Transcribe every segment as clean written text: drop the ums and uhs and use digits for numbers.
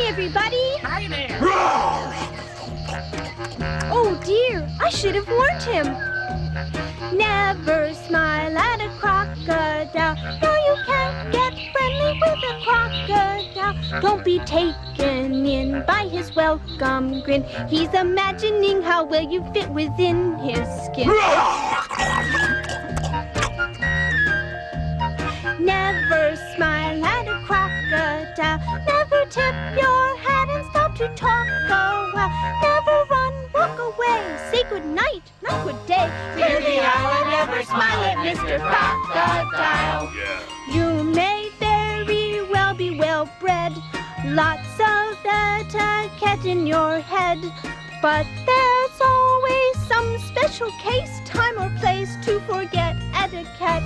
Hi, everybody. Hi there. Oh, dear. I should have warned him. Never smile at a crocodile. No, you can't get friendly with a crocodile. Don't be taken in by his welcome grin. He's imagining how well you fit within his skin. Never smile at a crocodile. Never tip your hat and stop to talk a while. Never run, walk away. Say good night, not good day. Clear the aisle and never smile at Mr. Crocodile. You may very well be well bred. Lots of etiquette in your head. But there's always some special case, time or place to forget etiquette.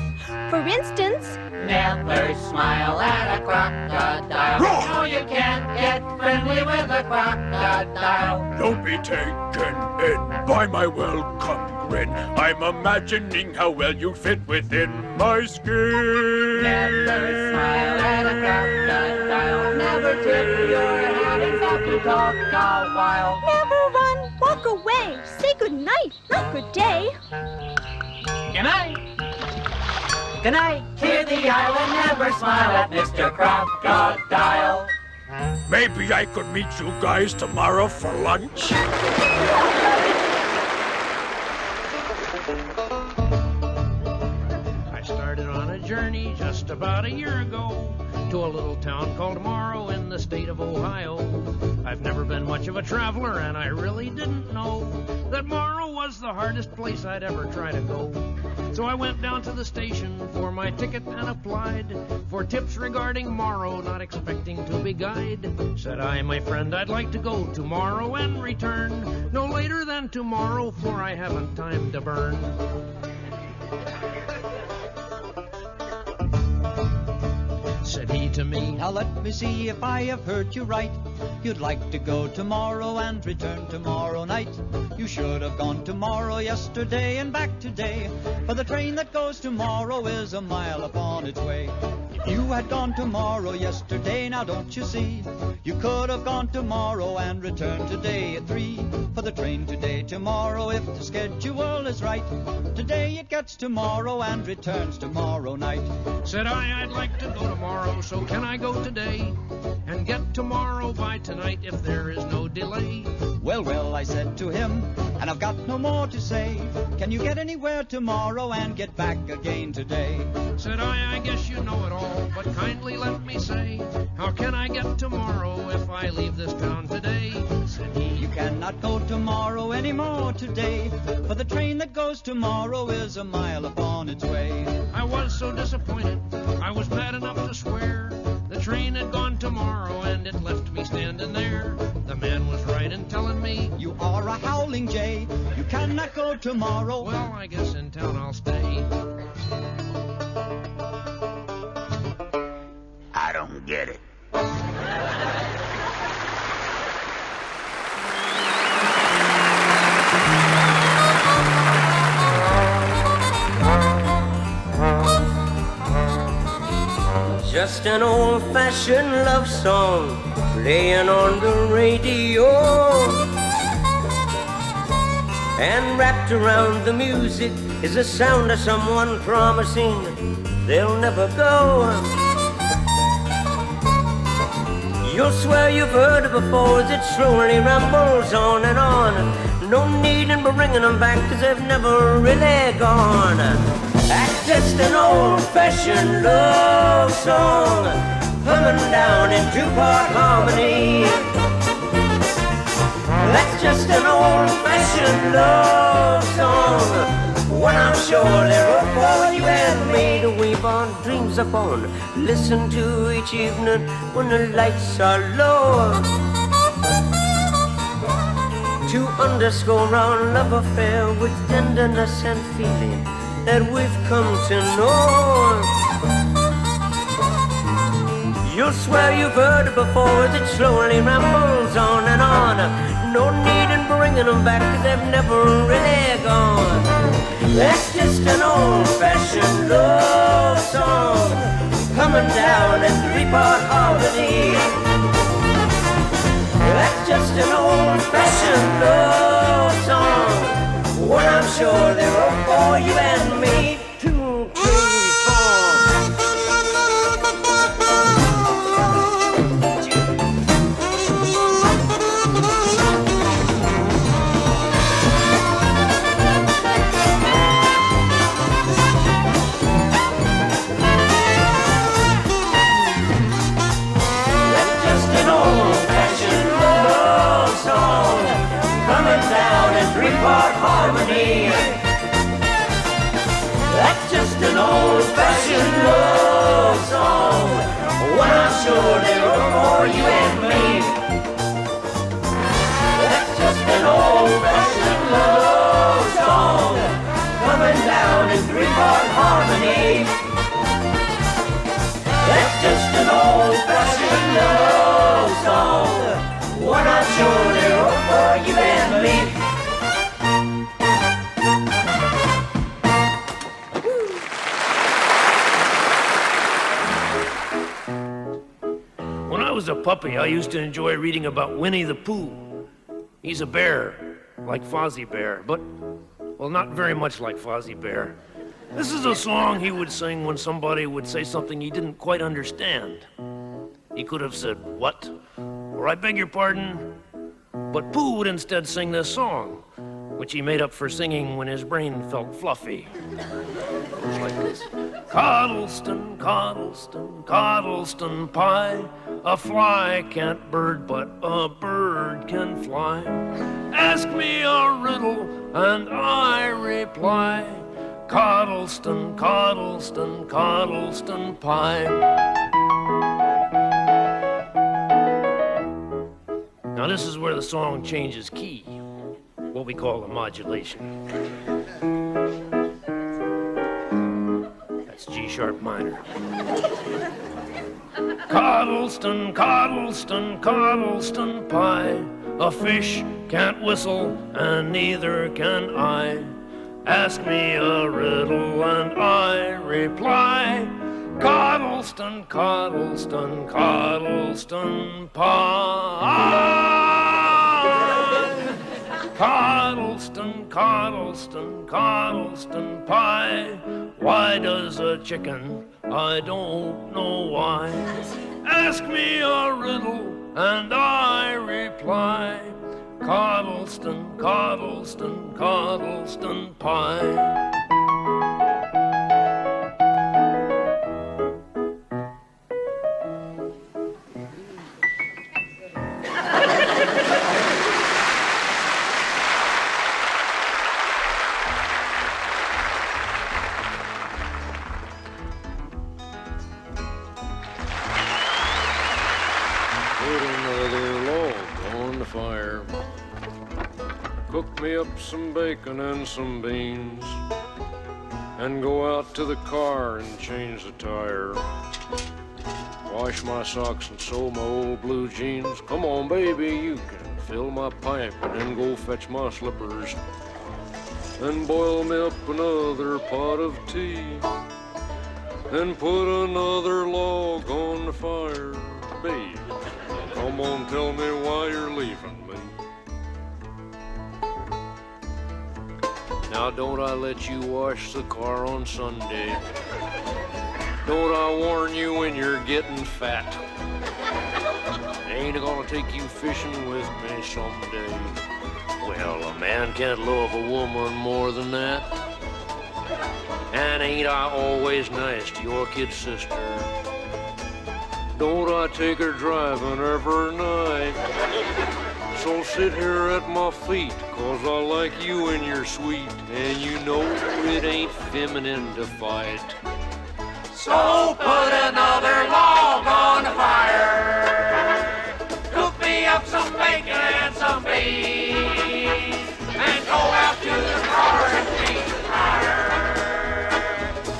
For instance, Never smile at a crocodile. No, you can't get friendly with a crocodile. Don't be taken in by my welcome grin. I'm imagining how well you fit within my skin. Never smile at a crocodile. Never tip your hat and stop to talk a while. never run, walk away. Say good night, not good day. Good night. Good night. Clear the aisle and never smile at Mr. Crocodile. Maybe I could meet you guys tomorrow for lunch. I started on a journey just about a year ago to a little town called Morrow in the state of Ohio. I've never been much of a traveler, and I really didn't know that Morrow was the hardest place I'd ever try to go. So I went down to the station for my ticket and applied for tips regarding Morrow, not expecting to be guide. Said I, my friend, I'd like to go to Morrow and return no later than tomorrow, for I haven't time to burn. Said he to me, Now let me see if I have heard you right. You'd like to go tomorrow and return tomorrow night. You should have gone tomorrow yesterday and back today, for the train that goes tomorrow is a mile upon its way. If you had gone tomorrow yesterday, now don't you see, you could have gone tomorrow and returned today at 3, for the train today tomorrow, if the schedule is right, today it gets tomorrow and returns tomorrow night. said I'd like to go tomorrow, so can I go today and get tomorrow by tonight if there is no delay? Well, well, I said to him, and I've got no more to say. Can you get anywhere tomorrow and get back again today? Said I guess you know it all, but kindly let me say, how can I get tomorrow if I leave this town today? Said he, You cannot go tomorrow anymore today, for the train that goes tomorrow is a mile upon its way. I was so disappointed, I was mad enough to swear. The train had gone tomorrow and it left me standing there. The man was right in telling me, You are a howling jay, you cannot go tomorrow. well, I guess in town I'll stay. I don't get it. Just an old-fashioned love song playing on the radio, and wrapped around the music is the sound of someone promising they'll never go. You'll swear you've heard it before as it slowly rambles on and on. No need in bringing them back, 'cause they've never really gone. That's just an old-fashioned love song, coming down in two-part harmony. That's just an old-fashioned love song, one I'm sure they wrote for you and me to weave our dreams upon, listen to each evening when the lights are low, to underscore our love affair with tenderness and feeling that we've come to know. You'll swear you've heard it before as it slowly rambles on and on. No need in bringing them back, 'cause they've never really gone. That's just an old-fashioned love song, coming down in three-part harmony. sure they're all for you and me. 2, 3, 4. Three-part harmony. That's just an old-fashioned love song. Well, I'm sure they're all for you and me. That's just an old-fashioned love song, coming down in three-part harmony. That's just an old-fashioned love song. Well, I'm sure they're all for you and me. When I was a puppy, I used to enjoy reading about Winnie the Pooh. He's a bear, like Fozzie Bear, but, well, not very much like Fozzie Bear. This is a song he would sing when somebody would say something he didn't quite understand. He could have said, "What?" or "I beg your pardon." But Pooh would instead sing this song, which he made up for singing when his brain felt fluffy. It was like this. Cottleston, Cottleston, Cottleston Pie. A fly can't bird, but a bird can fly. Ask me a riddle, and I reply. Cottleston, Cottleston, Cottleston Pie. Now this is where the song changes key, what we call a modulation. That's G-sharp minor. Cottleston, Cottleston, Cottleston Pie. A fish can't whistle, and neither can I. Ask me a riddle, and I reply. Cottleston, Cottleston, Cottleston Pie. Cottleston, Cottleston, Cottleston Pie. Why does a chicken? I don't know why. Ask me a riddle, and I reply. Cottleston, Cottleston, Cottleston Pie. Cook me up some bacon and some beans, and go out to the car and change the tire. Wash my socks and sew my old blue jeans. Come on, baby, you can fill my pipe and then go fetch my slippers. Then boil me up another pot of tea, and put another log on the fire. Babe, come on, tell me why you're leaving me. Now don't I let you wash the car on Sunday? Don't I warn you when you're getting fat? Ain't gonna take you fishing with me someday. Well, a man can't love a woman more than that. And ain't I always nice to your kid sister? Don't I take her driving every night? So sit here at my feet, 'cause I like you and you're sweet, and you know it ain't feminine to fight. So put another log on the fire. Cook me up some bacon and some beans, and go out to the car and change the tire.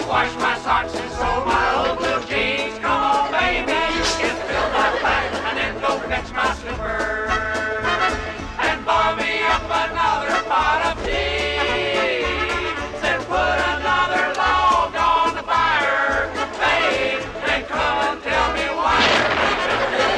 Wash my socks and sew my old blue jeans. Come on, baby, you can fill my pipe and then go fetch my slippers. Boil me up another pot of tea, then put another log on the fire, babe, and come and tell me why you're leaving me.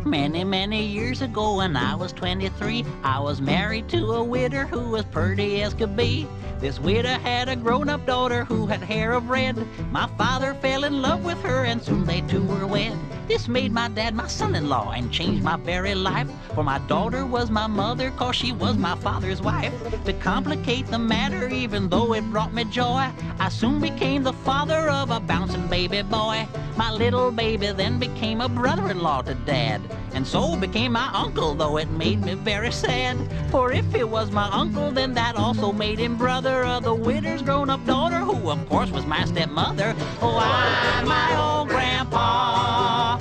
Many, many years ago when I was 23, I was married to a widow who was pretty as could be. This widow had a grown-up daughter who had hair of red. My father fell in love with her and soon they two were wed. This made my dad my son-in-law and changed my very life. For my daughter was my mother, 'cause she was my father's wife. To complicate the matter, even though it brought me joy, I soon became the father of a bouncing baby boy. My little baby then became a brother-in-law to Dad, and so became my uncle, though it made me very sad. For if he was my uncle, then that also made him brother of the widow's grown-up daughter, who of course was my stepmother. Oh, I'm my old grandpa.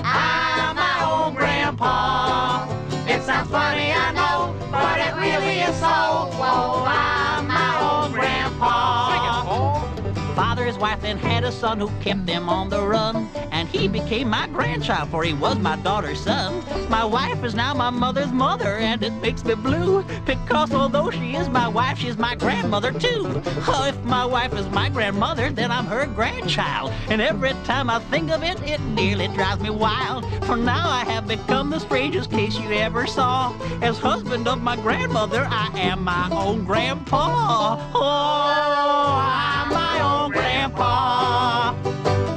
I'm my old grandpa. It sounds funny, I know, but it really is so. Oh, I'm my old grandpa. Sing it, Paul. Father's wife then had a son who kept them on the run, and he became my grandchild, for he was my daughter's son. My wife is now my mother's mother, and it makes me blue, because although she is my wife, she's my grandmother too. Oh, if my wife is my grandmother, then I'm her grandchild, and every time I think of it, it nearly drives me wild. For now I have become the strangest case you ever saw. As husband of my grandmother, I am my own grandpa. Oh, I'm my own grandpa.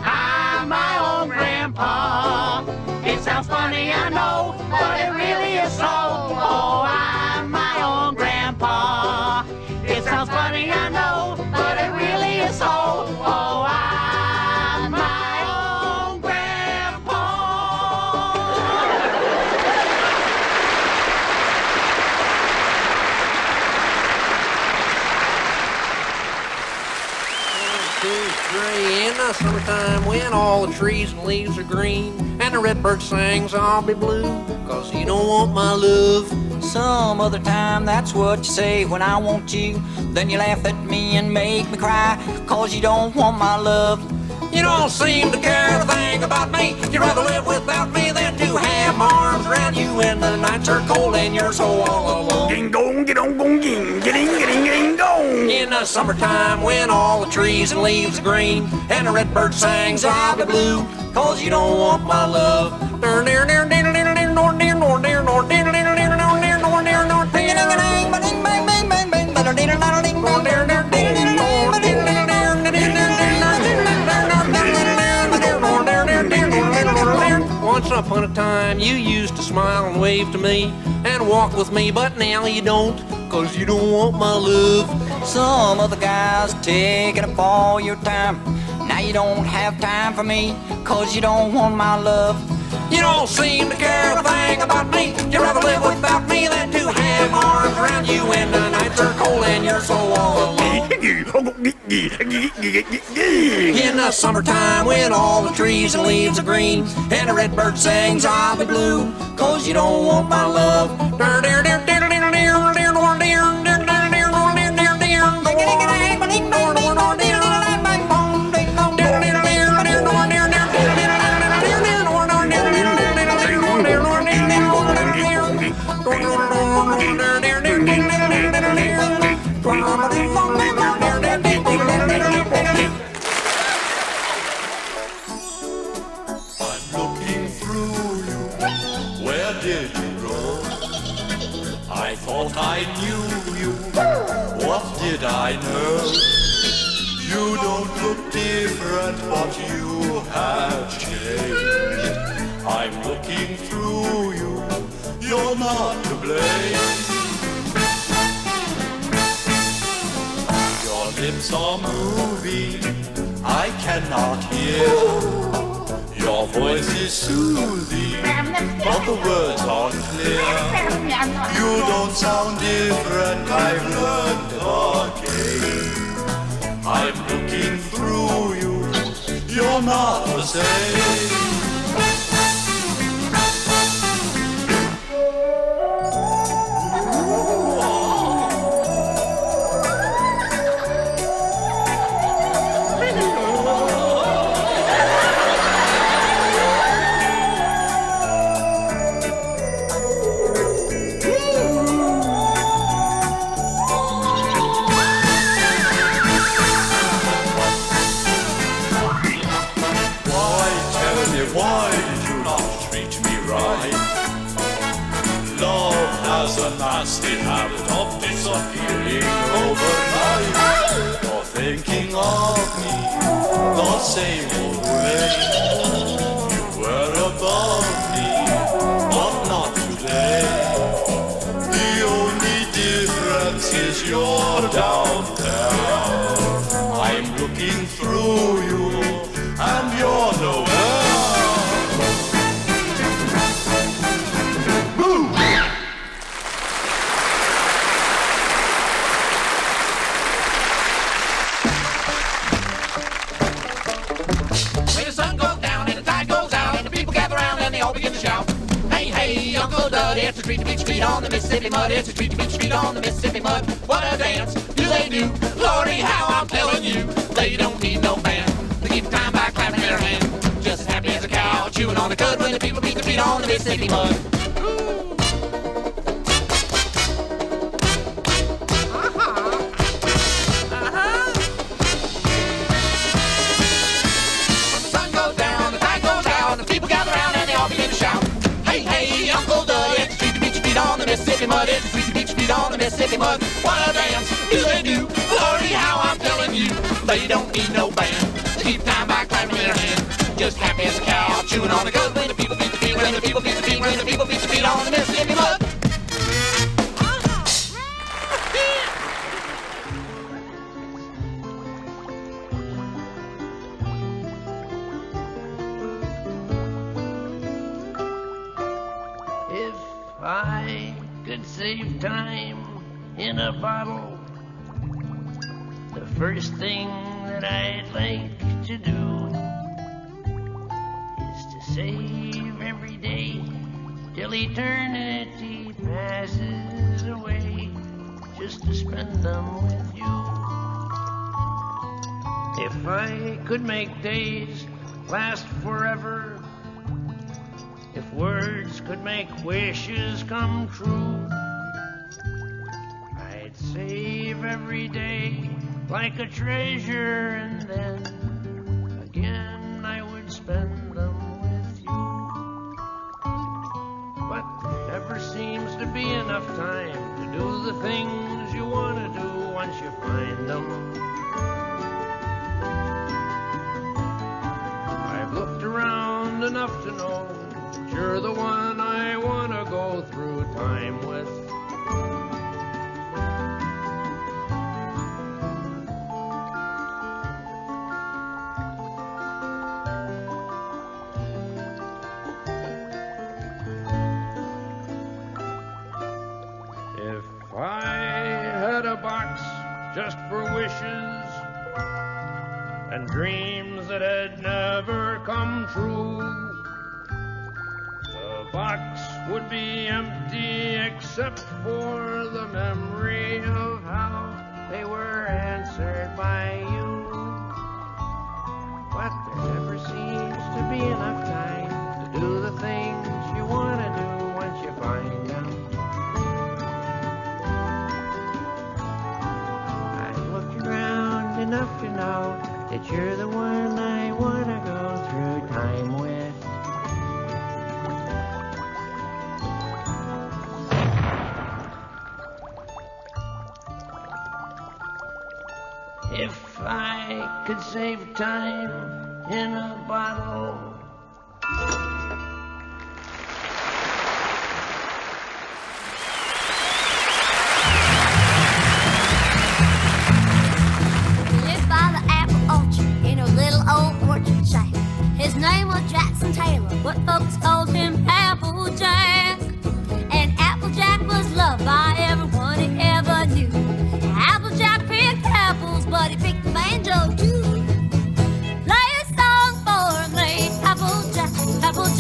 I'm my own grandpa. It sounds funny, I know, but it really is so. Oh, I'm my own grandpa. It sounds funny, I know, but it really is so. Oh, I'm my own grandpa. In the summertime when all the trees and leaves are green and the redbird sings, I'll be blue, 'cause you don't want my love. Some other time, that's what you say when I want you. Then you laugh at me and make me cry, 'cause you don't want my love. You don't seem to care a thing about me. You'd rather live without me than to have my arms around you when the nights are cold and you're so all alone. Ding dong, get on, gong, ding, ding, ding, ding, dong. In the summertime when all the trees and leaves are green and the redbird sings, I'll be blue, 'cause you don't want my love. Once upon a time you used to smile and wave to me and walk with me, but now you don't, 'cause you don't want my love. Some other guys taking up all your time. Now you don't have time for me, 'cause you don't want my love. You don't seem to care a thing about me. You'd rather live without me than to have arms around you when the nights are cold and you're so all alone. In the summertime when all the trees and leaves are green and the redbird sings, I'll be blue, 'cause you don't want my love. I knew you, what did I know? You don't look different, but you have changed. I'm looking through you, you're not to blame. Your lips are moving, I cannot hear. Your voice is soothing, but the words aren't clear. You don't sound different, I've learned again. I'm looking through you, you're not the same. a nasty habit of disappearing overnight. You're thinking of me the same old way. You were above me, but not today. The only difference is you're downtown. I'm looking through you, and you're nowhere. When the sun goes down and the tide goes out and the people gather around and they all begin to shout, hey, hey, Uncle Dud, it's a treat to beat street on the Mississippi mud. It's a treat to beat street on the Mississippi mud. What a dance do they do? Lordy, how I'm telling you, they don't need no band. They keep time by clapping their hands, just as happy as a cow chewing on the cud when the people beat the feet on the Mississippi mud. Mississippi mud, it's a treat to beat your feet on the Mississippi mud. What a dance do they do? Lordy, how I'm telling you, they don't need no band. They keep time by clapping their hands, just happy as a cow chewing on the cud when the people beat the feet, when the people beat the feet, when the people beat the feet on the Mississippi mud. If I could save time in a bottle, the first thing that I'd like to do is to save every day till eternity passes away, just to spend them with you. If I could make days last forever, if words could make wishes come true, I'd save every day like a treasure, and then again I would spend them with you. But there never seems to be enough time to do the things you want to do once you find them. I've looked around enough to know you're the one I want to go through time with. If I had a box just for wishes and dreams that had never come true, the box would be empty except for the memory of how they were answered by you. But there never seems to be enough time to do the things you want to do once you find them. I've looked around enough to know that you're the one I want to go through time with. If I could save time in a bottle. He lived by the apple orchard in a little old orchard shack. His name was Jackson Taylor, but folks called him Applejack. And Applejack was loved by everyone he ever knew. Applejack picked apples, but he picked the banjo too. Play a song for me, Applejack, Applejack.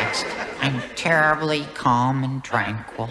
relaxed. I'm terribly calm and tranquil.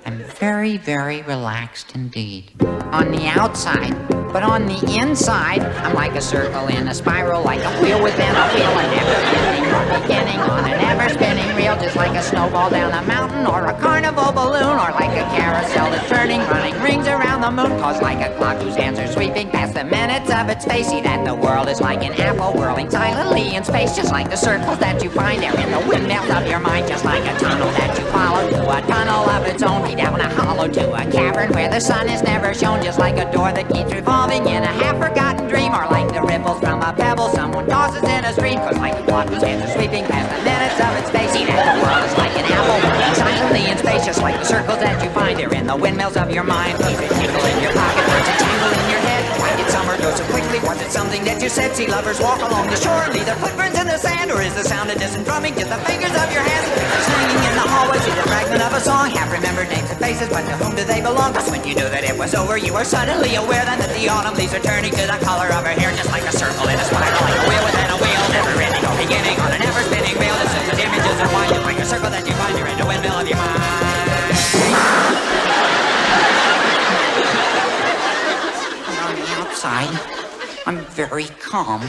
I'm very, very relaxed indeed. On the outside, but on the inside, I'm like a circle in a spiral, like a wheel within a wheel, a never-ending beginning on an ever-spinning reel, just like a snowball down a mountain or a carnival balloon, or like a carousel that's turning, running rings around the moon, cause like a clock whose hands are sweeping past the minutes of its face, see that the world is like an apple whirling silently in space, just like the circles that you find there in the windmills of your mind, just like a tunnel that you follow to a tunnel of its own, down a hollow to a cavern where the sun is never shown, just like a door that keeps revolving in a half-forgotten dream, or like the ripples from a pebble someone tosses in a stream, cause like a clock whose hands are sweeping past the minutes of its face, see that the world is like an apple whirling silently in space, just like the circles that you find there in the windmills of your mind. Keep it tingle in your pocket, words a tingle in your head. Why did summer go so quickly? Was it something that you said? See lovers walk along the shore and leave their footprints in the sand, or is the sound of distant drumming just the fingers of your hands? Swinging in the hallway, see the fragment of a song, half remembered names and faces, but to whom do they belong? Cause when you knew that it was over, you were suddenly aware then that the autumn leaves are turning to the color of her hair, just like a circle in a spiral, like a wheel within a wheel, never ending or beginning on an ever spinning reel, just as the images are winding like a circle that you find here in the windmill of your mind. And on the outside, I'm very calm.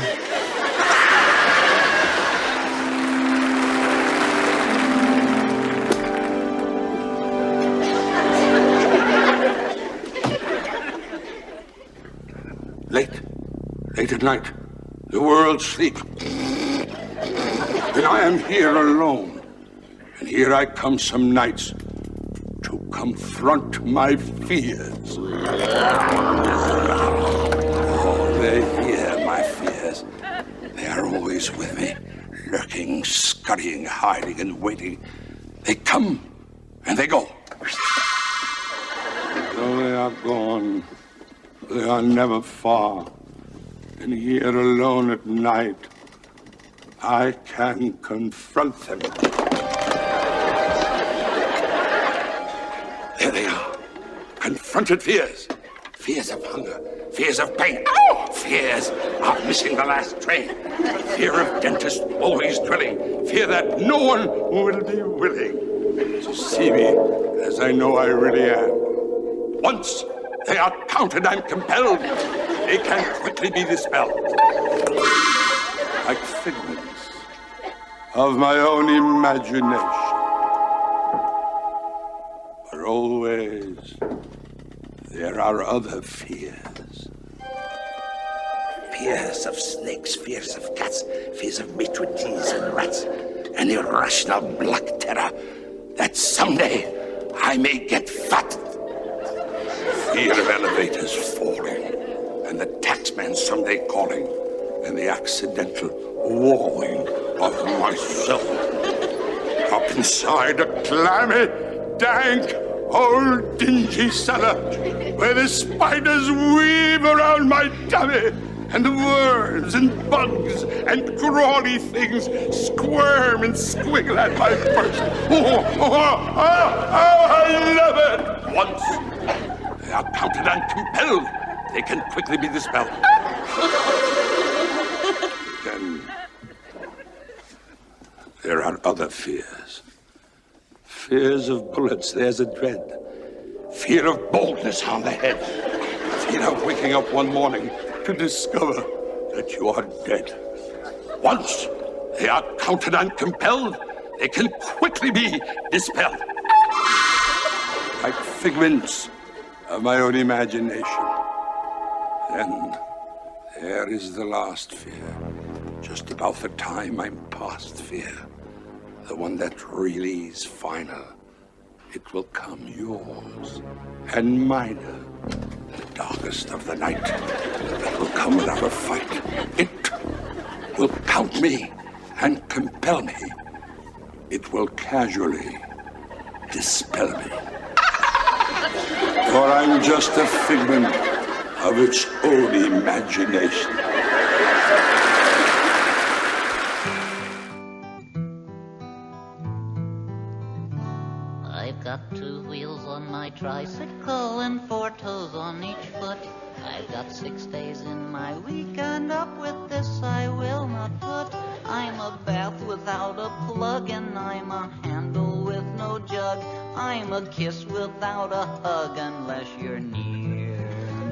Late at night, the world sleeps, and I am here alone. And here I come some nights to confront my fears. Oh, they hear my fears. They are always with me, lurking, scurrying, hiding, and waiting. They come and they go. Though they are gone, they are never far. And here alone at night, I can confront them. There they are. Confronted fears. Fears of hunger. Fears of pain. Fears of missing the last train. Fear of dentists always drilling. Fear that no one will be willing to see me as I know I really am. Once they are counted and compelled, they can quickly be dispelled. Like figments of my own imagination. But always there are other fears. Fears of snakes, fears of cats, fears of maitres and rats, an irrational black terror that someday I may get fat. Fear of elevators falling, and the taxman someday calling, and the accidental walling of myself. Up inside a clammy, dank, old dingy cellar, where the spiders weave around my tummy, and the worms and bugs and crawly things squirm and squiggle at my first. I love it! Once they are counted and compelled, they can quickly be dispelled. Then there are other fears. Fears of bullets, there's a dread. Fear of baldness on the head. Fear of waking up one morning to discover that you are dead. Once they are counted and compelled, they can quickly be dispelled. Like figments of my own imagination. Then there is the last fear. Just about the time I'm past fear. The one that really is final. It will come yours and minor. The darkest of the night. It will come without a fight. It will count me and compel me. It will casually dispel me. For I'm just a figment of its own imagination. I've got 2 wheels on my tricycle and 4 toes on each foot. I've got 6 days in my week, and up with this I will not put. I'm a bath without a plug, and I'm a handle with no jug. I'm a kiss without a hug unless you're near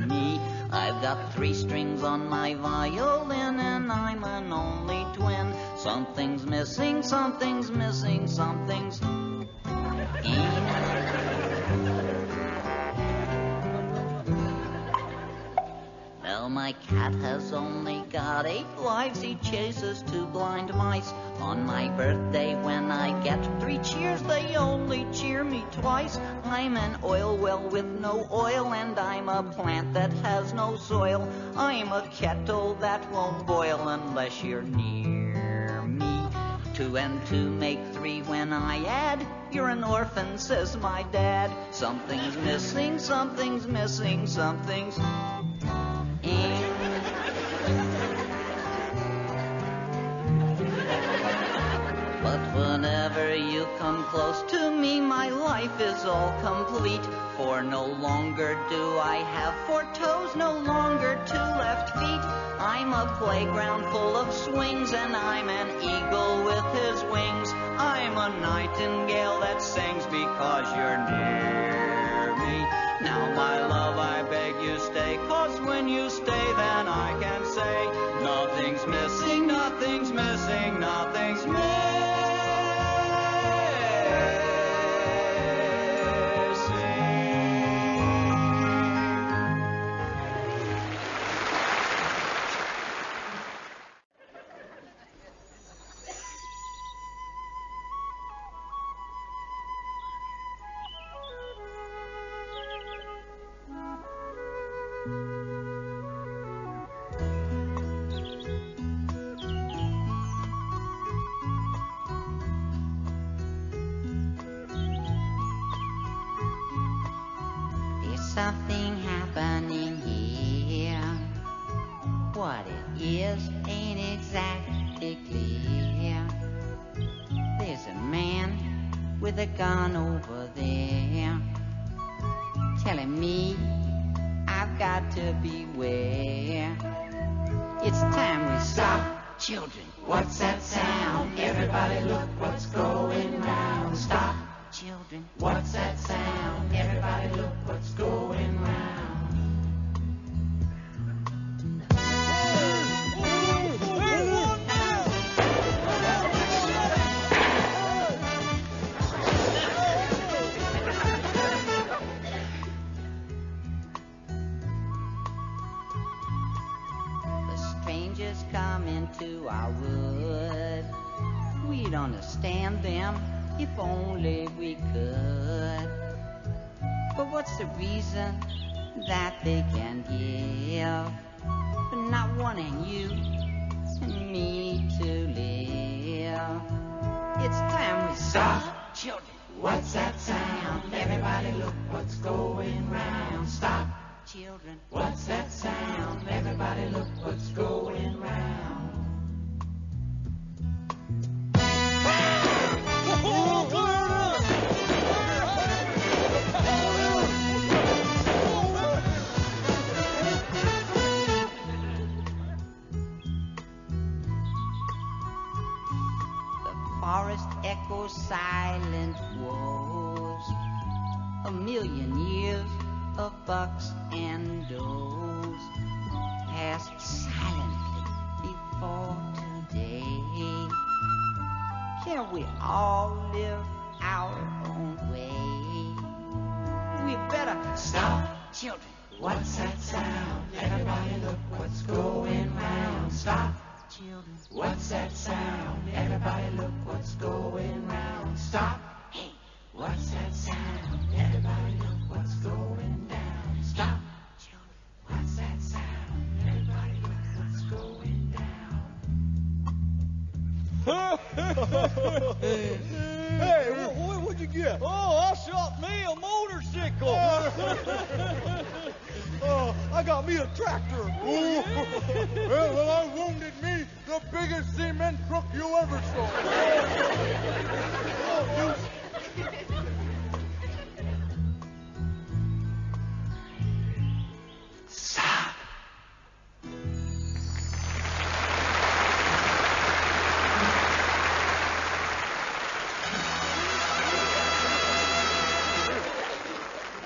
me. I've got 3 strings on my violin, and I'm an only twin. Something's missing, something's missing, something's in. Well, my cat has only got 8 lives. He chases 2 blind mice. On my birthday, when I get 3 cheers, they only cheer me twice. I'm an oil well with no oil, and I'm a plant that has no soil. I'm a kettle that won't boil unless you're near me. 2 and 2 make 3 when I add. You're an orphan, says my dad. Something's missing, something's missing, something's in. But whenever you come close to me, my life is all complete. For no longer do I have 4 toes, no longer 2 left feet. I'm a playground full of swings, and I'm an eagle with his wings. I'm a nightingale that sings because you're near me. Now, my love, I beg you stay, 'cause when you stay, then I can say nothing's missing, nothing's missing, nothing's missing. Something happening here. What it is ain't exactly clear. There's a man with a gun over there, telling me I've got to beware. It's time we stop, children. What's that sound? Everybody look what's going round. Stop, children. What's that sound? Everybody look what's going round. The strangers come into our wood. We'd understand them if only we could. But what's the reason that they can give for not wanting you and me to live? It's time we stop, children. What's that sound? Everybody look what's going round. Stop, children. What's that sound? Everybody look what's going round. Forest echoes silent woes, 1,000,000 years of bucks and does passed silently before today. Can we all live our own way? We better stop, children. What's that sound? Everybody look what's going round. Stop, children. What's that sound? Everybody look what's going round. Stop. Hey, what's that sound? Everybody look what's going down. Stop, children. What's that sound? Everybody look what's going down. Hey, what'd you get? Oh, I shot me a motorcycle. I got me a tractor. Well, I wounded me the biggest cement truck you ever saw. Stop.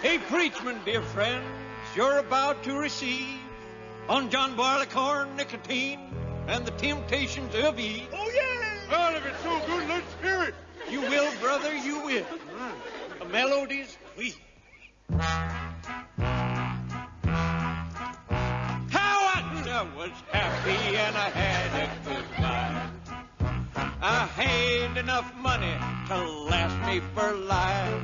A preachment, dear friends, you're about to receive on John Barleycorn, nicotine, and the temptations of Eve. Oh, yeah! God, if it's so good, let's hear it. You will, brother, you will. The melody's sweet. How I was happy and I had a good life. I had enough money to last me for life.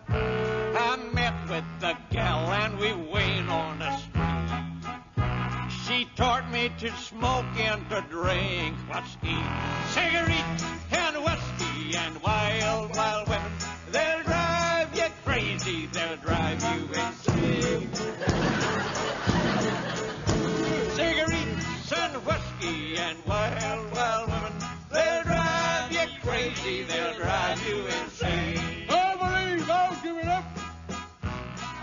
I met with the gal and we went on a spree. She taught me to smoke and to drink what's eat. Cigarettes and whiskey and wild, wild women. They'll drive you crazy, they'll drive you insane. Cigarettes and whiskey and wild, wild women. They'll drive you crazy, they'll drive you insane. I believe I'll give it up.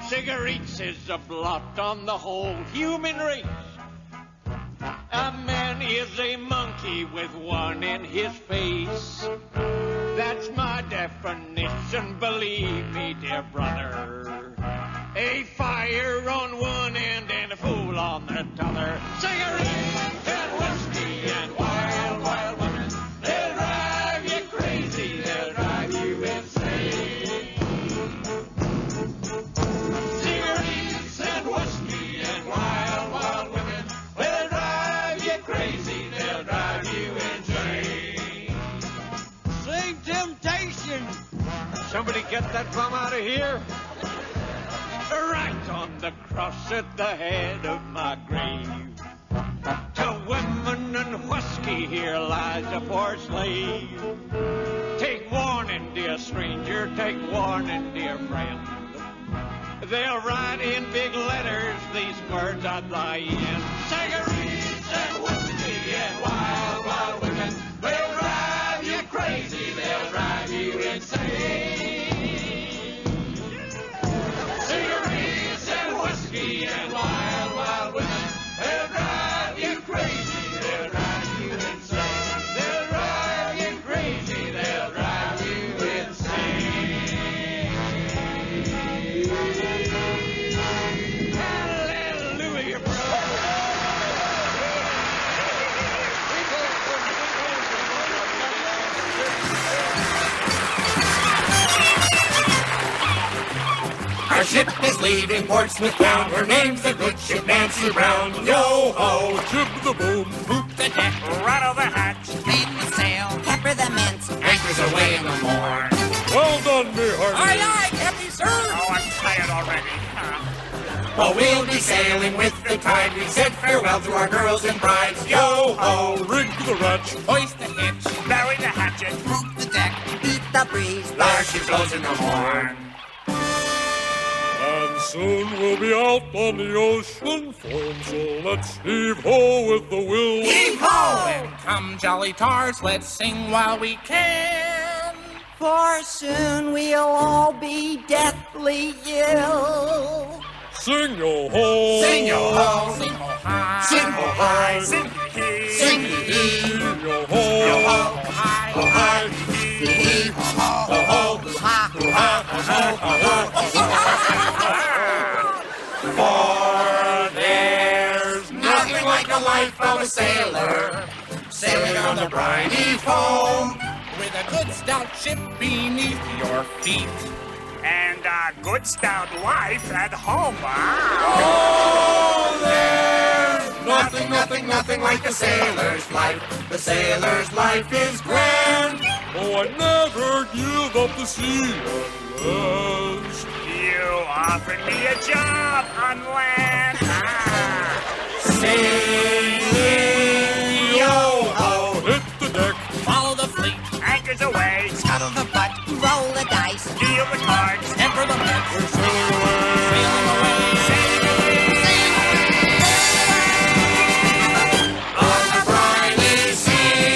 Cigarettes is a blot on the whole human race. A man is a monkey with one in his face. That's my definition, believe me, dear brother. A fire on one end and a fool on the other. Cigarettes and whiskey and wild, wild women. They'll drive you crazy, they'll drive you insane. Cigarettes and whiskey and wild, wild women. They'll drive you crazy, they'll drive you insane. Sing Temptation. Somebody get that bum out of here. Right on the cross at the head of my grave. To women and whiskey here lies a poor slave. Take warning, dear stranger, take warning, dear friend. They'll write in big letters these words I'd lie in. Cigarettes and whiskey and wild, wild women. They'll drive you crazy, they'll drive you insane. Cigarettes and whiskey and wild, wild women. They'll drive you crazy, they'll drive you insane. They'll drive you crazy, they'll drive you insane. Hallelujah, Our ship is leaving Portsmouth bound. Her name's the good ship Nancy Brown. Yo-ho! Jib the boom, Poop the deck, rattle the hatch, Clean the sail, pepper the mince. anchors away in the morn. well done, me hearty. Aye, aye, Captain, sir! Oh, I'm tired already. Well, we'll be sailing with the tide. We said farewell to our girls and brides. Yo-ho! Rig the ratch, Hoist the hitch, bury the hatchet, Poop the deck, beat the breeze. there she blows in the morn. and soon we'll be out on the ocean foam. So let's heave ho with the will. Heave-ho! And come, jolly tars, let's sing while we can. For soon we'll all be deathly ill. Sing yo ho, Sing yo-ho, sing ho-hi, sing ho-hi, sing hee-hee, sing hee-hee, yo ho, yo-ho, ho-hi, ho-hi, hee-hee, ho-ho, ho-ho, Ha, for there's nothing like the life of a sailor, sailing on the briny foam, with a good stout ship beneath your feet, and a good stout wife at home. Oh, there's nothing like a sailor's life. The sailor's life is grand. oh, I never give up the sea unless You offered me a job on land. Sailing, yo-ho, hit the deck, follow the fleet, anchors away, scuttle the butt, roll the dice. deal the cards, temper the bets, we're sailing away. sailing away, sailing away, on the briny sea.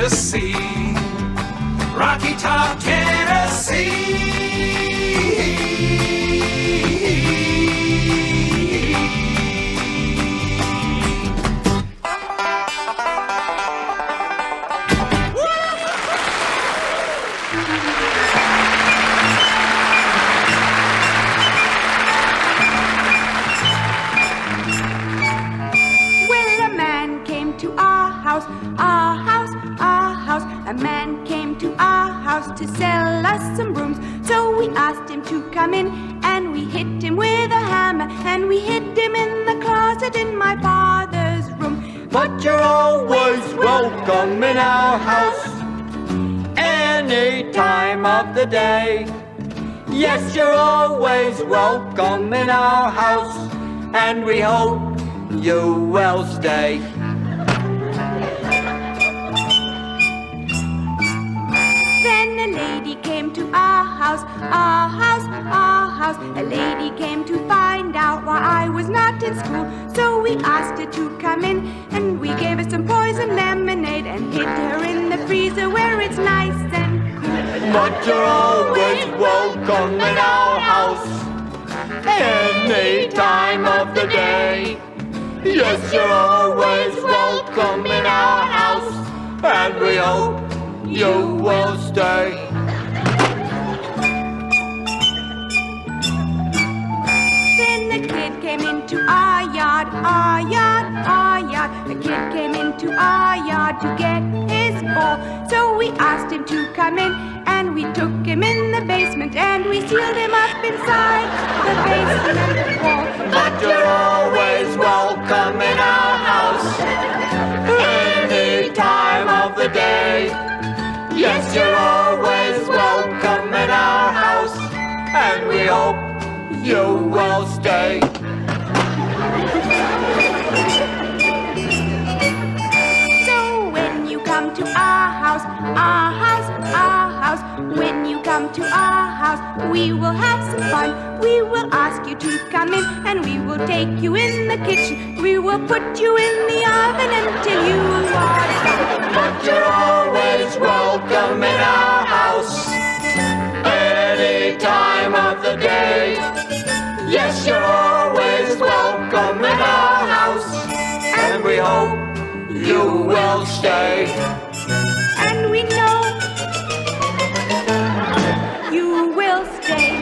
Tennessee. Rocky Top, Tennessee. A man came to our house to sell us some brooms. So we asked him to come in, and we hit him with a hammer, and we hid him in the closet in my father's room. But you're always welcome in our house, any time of the day. Yes, you're always welcome in our house, and we hope you will stay. A lady came to find out why I was not in school. So we asked her to come in, and we gave her some poison lemonade and hid her in the freezer where it's nice and cool. But you're always welcome in our house, any time of the day. Yes, you're always welcome in our house, and we hope you will stay. The kid came into our yard to get his ball. So we asked him to come in, and we took him in the basement, and we sealed him up inside the basement wall. But you're always welcome in our house, any time of the day. Yes, you're always welcome in our house, and we hope you will stay. When you come to our house, we will have some fun. We will ask you to come in, and we will take you in the kitchen. We will put you in the oven until you are done. But you're always welcome in our house, any time of the day. Yes, you're always welcome in our house, and we hope you will stay. And we know you will stay.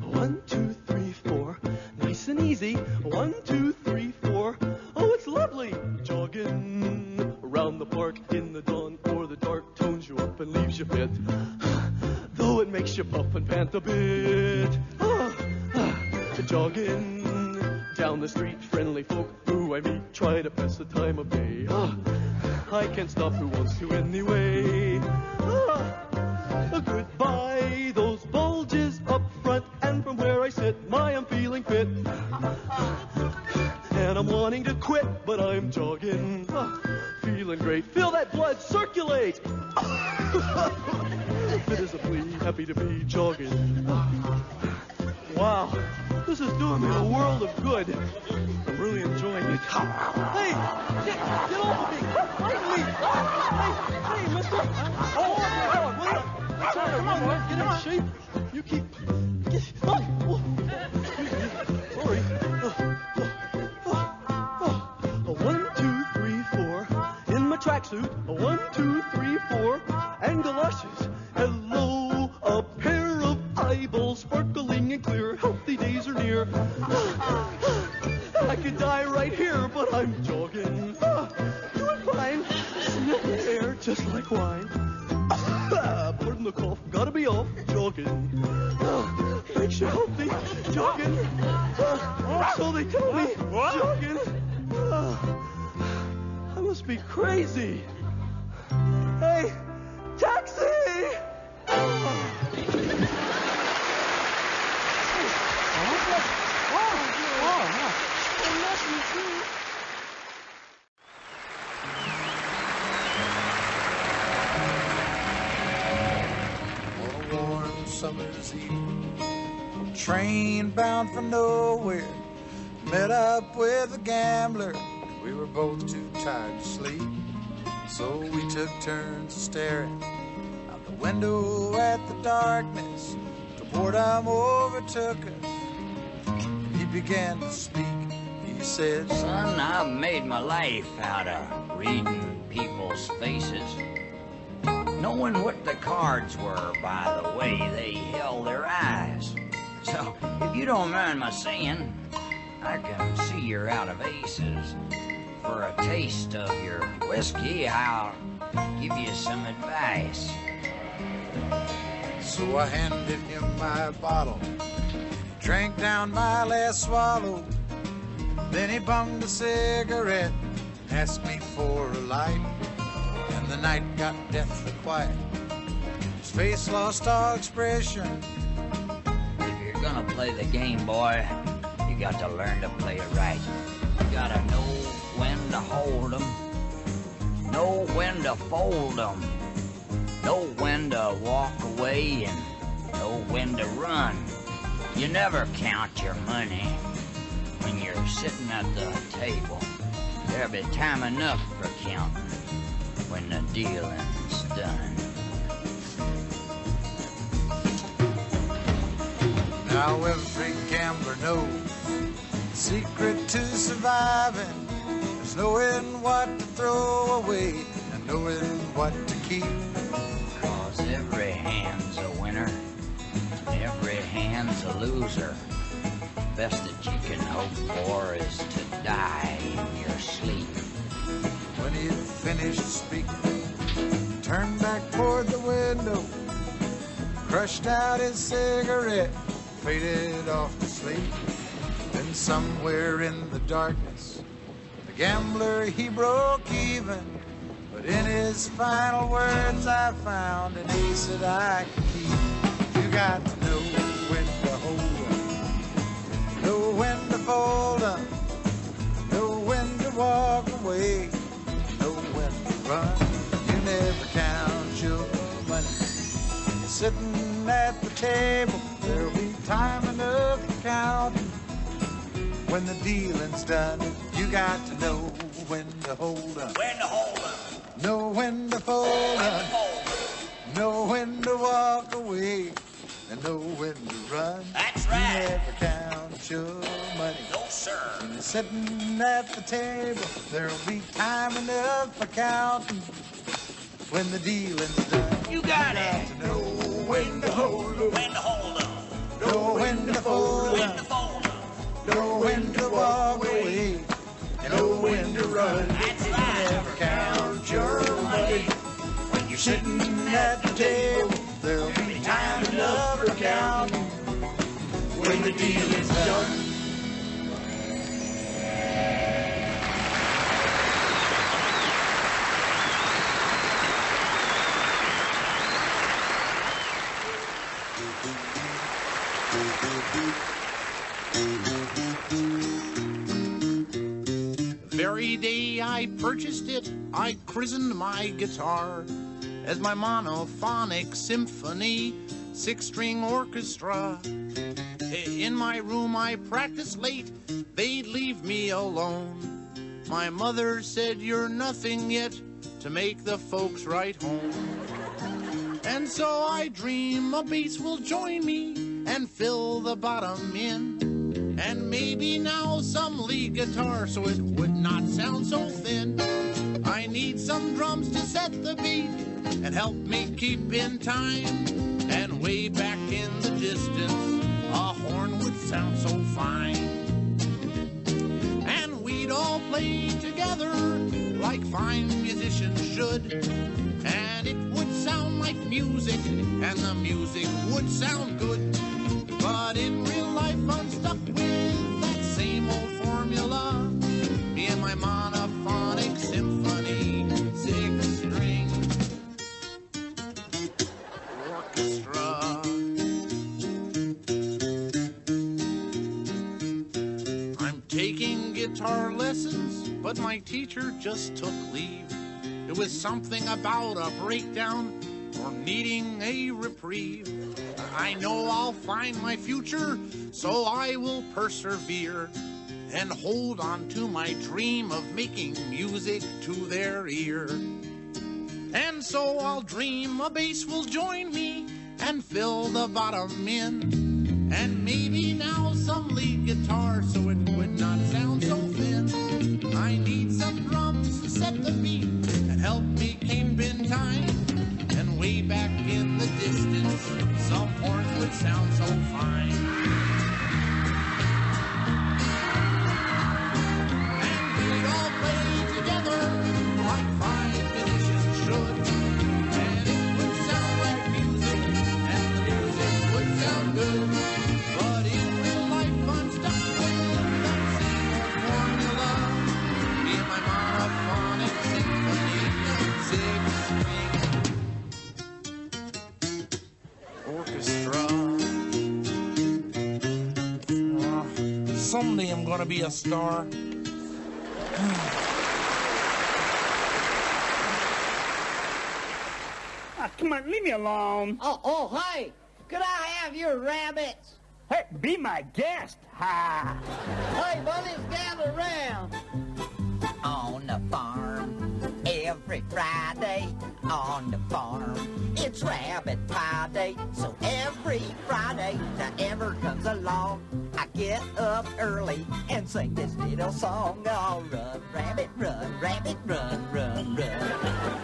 One, two, three, four. Nice and easy. 1, 2, 3, 4. Oh, it's lovely. Jogging around the park in the dawn, or the dark tones you up and leaves you fit. Though it makes you puff and pant a bit. Jogging down the street, friendly folk who I meet try to pass the time of day. I can't stop, who wants to anyway? Goodbye, those bulges up front, and from where I sit, I'm feeling fit. And I'm wanting to quit, but I'm jogging, feeling great. Feel that blood circulate. Fit as a flea, happy to be jogging. Wow, this is doing me a world of good. I'm really enjoying it. Hey, get off of me! Fight me! Hey, mister! Hold on, will you? Come on, boy, get in shape. You keep... Sorry. 1, 2, 3, 4. In my tracksuit. 1, 2, 3, 4. And galoshes. Hello, a pair of eyeballs sparkling and clear. Healthy days are near. I could die right here, but I'm jogging. Doing fine. Sniff the air just like wine. Pardon the cough, gotta be off. Jogging. Makes you healthy. Jogging. So they tell me. Jogging. I must be crazy. Hey, taxi! On a warm summer's eve, train bound for nowhere, met up with a gambler. We were both too tired to sleep, so we took turns staring out the window at the darkness till boredom overtook us. He began to speak. He said, "Son, I've made my life out of reading people's faces, knowing what the cards were by the way they held their eyes. So, if you don't mind my saying, I can see you're out of aces. For a taste of your whiskey, I'll give you some advice." So I handed him my bottle. He drank down my last swallow. Then he bummed a cigarette, asked me for a light, and the night got deathly quiet. His face lost all expression. If you're gonna play the game, boy, you got to learn to play it right. You gotta know when to hold 'em, know when to fold 'em, know when to walk away, and know when to run. You never count your money when you're sitting at the table. There'll be time enough for counting when the dealing's done. Now every gambler knows the secret to surviving is knowing what to throw away and knowing what to keep. 'Cause every hand's a winner, every hand's a loser. Best that you can hope for is to die in your sleep. When he had finished speaking, he turned back toward the window, crushed out his cigarette, faded off to sleep. Then somewhere in the darkness, the gambler, he broke even. But in his final words, I found an ace that I could keep. You got to know when to hold 'em, know when to fold 'em, know when to walk away, know when to run. You never count your money when you're sitting at the table. There'll be time enough to count when the dealing's done. You got to know when to hold 'em, When to hold 'em, know when to fold 'em, know when to walk away, and know when to run. That's right. You never count your money. No, sir. When you're sitting at the table, there'll be time enough for counting when the dealing's done. You got it. To know when to hold 'em, When to hold 'em, know when to fold when 'em, to fold 'em. know when to walk away, and know when to run. That's right. Never count your money when you're sitting at the table. There'll be time enough for counting when the deal is done. The very day I purchased it, I christened my guitar as my monophonic symphony, six-string orchestra. In my room I practiced late, they'd leave me alone. My mother said, "You're nothing yet to make the folks right home." And so I dream a bass will join me and fill the bottom in. And maybe now some lead guitar so it would not sound so thin. I need some drums to set the beat and help me keep in time. And way back in the distance, a horn would sound so fine. And we'd all play together like fine musicians should. And it would sound like music, and the music would sound good. But in real life, I'm stuck with that same old formula. Me and my monophonic symphony, six-string orchestra. I'm taking guitar lessons but my teacher just took leave. It was something about a breakdown or needing a reprieve. I know I'll find my future, so I will persevere and hold on to my dream of making music to their ear. And so I'll dream a bass will join me and fill the bottom in. And maybe now some lead guitar so it would not sound so thin. I need some drums to set the beat and help me keep in time. And way back in the distance, some horns would sound so fine. And we'd all play together like fine musicians should. And it would sound like music, and the music would sound good. But in real life, I'm stuck with that same old formula. In my monophonic symphony, Six String Orchestra. Someday I'm gonna be a star. Come on, leave me alone. Oh, hey, could I have your rabbits? Hey, be my guest. Ha! Hey, buddies, gather round. On the farm, every Friday on the farm, it's rabbit pie day. So every Friday that ever comes along, I get up early and sing this little song. Oh, run, rabbit, run, rabbit, run, run, run.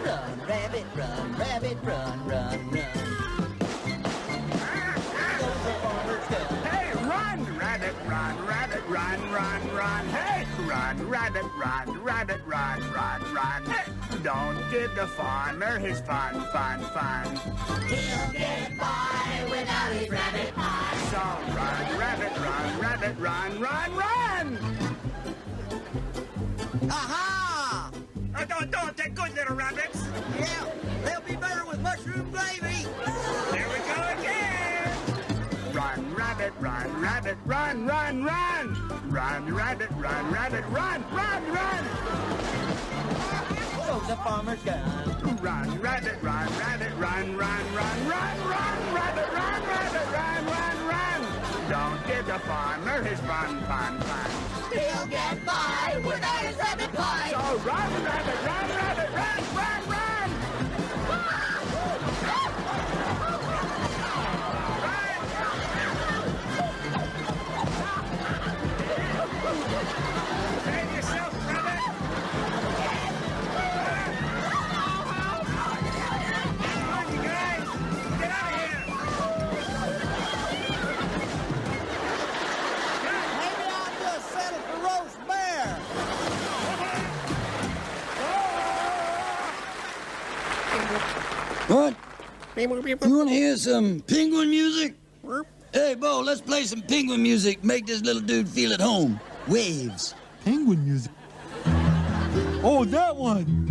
Run, rabbit, run, rabbit, run, run, run. Hey, run, rabbit, run, rabbit, run, run, run. Hey, run, rabbit, run, rabbit, run, run, run. Hey, don't give the farmer his fun, fun, fun. He'll get by without his rabbit pie. So run, rabbit, run, rabbit, run, run, run. Aha! Don't, they're good little rabbits. Yeah, they'll be better with mushroom gravy. There we go again. Run, rabbit, run, rabbit, run, run, run. Run, rabbit, run, rabbit, run, run, run. So the farmer's gun. Run, rabbit, run, rabbit, run, run, run, run, run, rabbit, run, rabbit, run, run, run. Don't give the farmer his fun, fun, fun. He'll get by without his rabbit pie. So run, rabbit, run, rabbit, run, run, run. Save yourself, rabbit. Come on, you guys. Get out of here. Maybe I'll just settle for roast bear. What? You want to hear some penguin music? Hey, Bo, let's play some penguin music. Make this little dude feel at home. Waves. Penguin music. Oh, that one.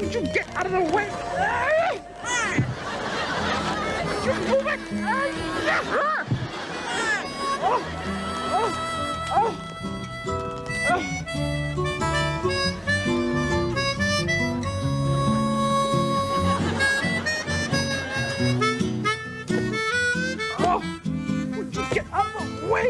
Would you get out of the way? Would you move it? Would you get out of the way?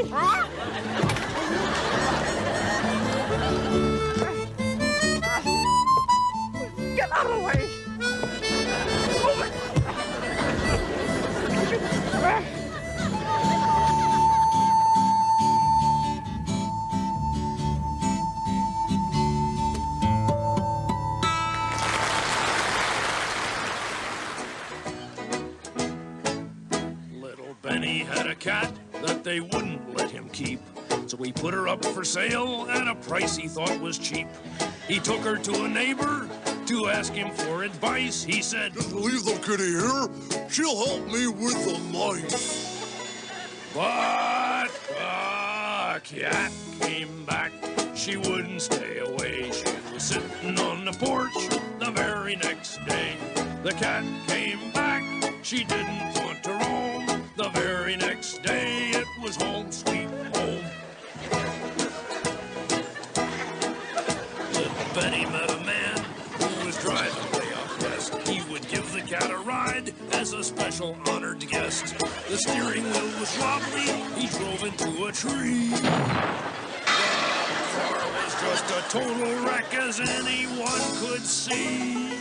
Get out! Out of the way! Move it! Little Benny had a cat that they wouldn't let him keep. So he put her up for sale at a price he thought was cheap. He took her to a neighbor to ask him for advice. He said, "Just leave the kitty here. She'll help me with the mice." But the cat came back. She wouldn't stay away. She was sitting on the porch the very next day. The cat came back. She didn't want to roam. The very next day it was home sweet home. Little Benny met a man who was driving way out west. He would give the cat a ride as a special honored guest. The steering wheel was wobbly. He drove into a tree. The car was just a total wreck as anyone could see.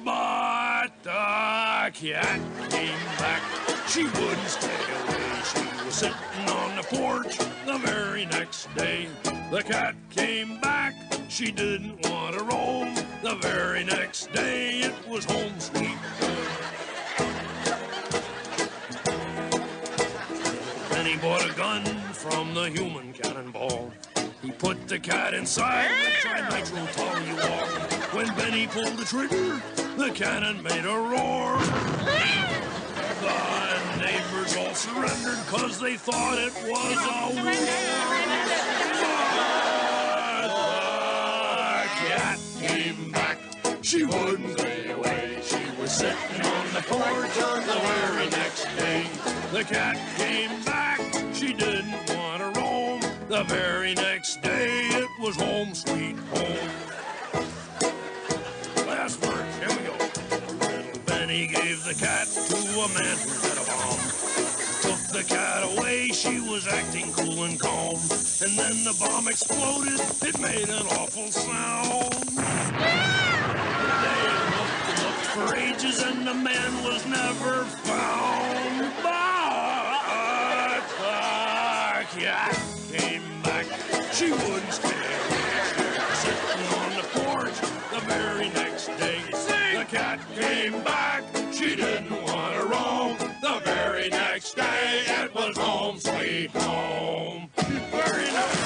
But the cat came back. She wouldn't stay away. She was sitting on the porch the very next day. The cat came back. She didn't want to roam. The very next day it was home sweet home. Then he bought a gun from the human cannonball. He put the cat inside with trinitro-toluol. When Benny pulled the trigger, the cannon made a roar. The neighbors all surrendered because they thought it was a war. But the cat came back. She wouldn't stay away. She was sitting on the porch the very next day. The cat came back. She didn't want to roam. The very next day it was home sweet home. Last verse, here we go. Little Benny gave the cat to a man who had a bomb. Took the cat away, she was acting cool and calm. And then the bomb exploded, it made an awful sound. They looked for ages and the man was never found. But the cat came back, she wouldn't stay away. She was sitting on the porch the very next day. The cat came back, she didn't want to roam. The very next day it was home sweet home. Very nice.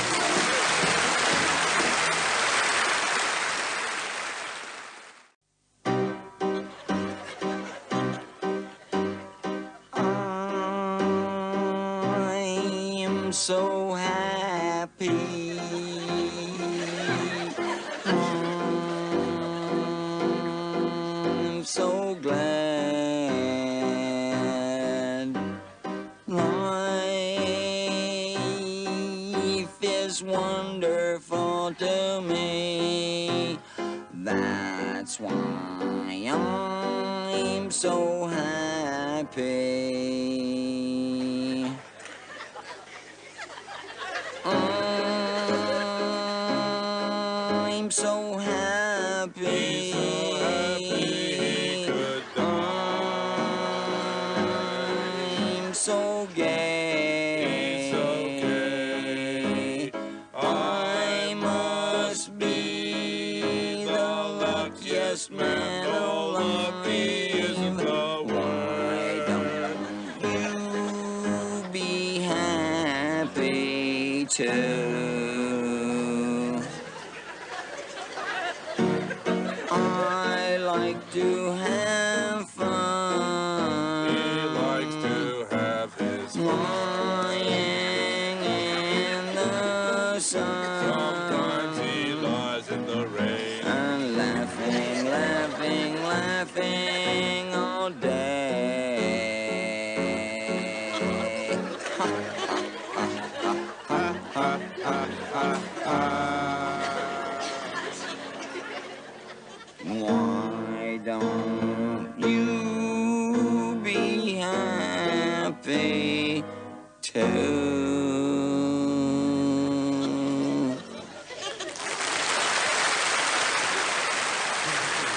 I'm so happy. I'm so glad. Life is wonderful to me. That's why I'm so happy. I'm so happy. I'm so gay. I must be the luckiest man alive. Why don't you be happy too? I like to have fun. He likes to have his fun. Lying in the sun. Sometimes he lies in the rain. And laughing, laughing, laughing all day. Why don't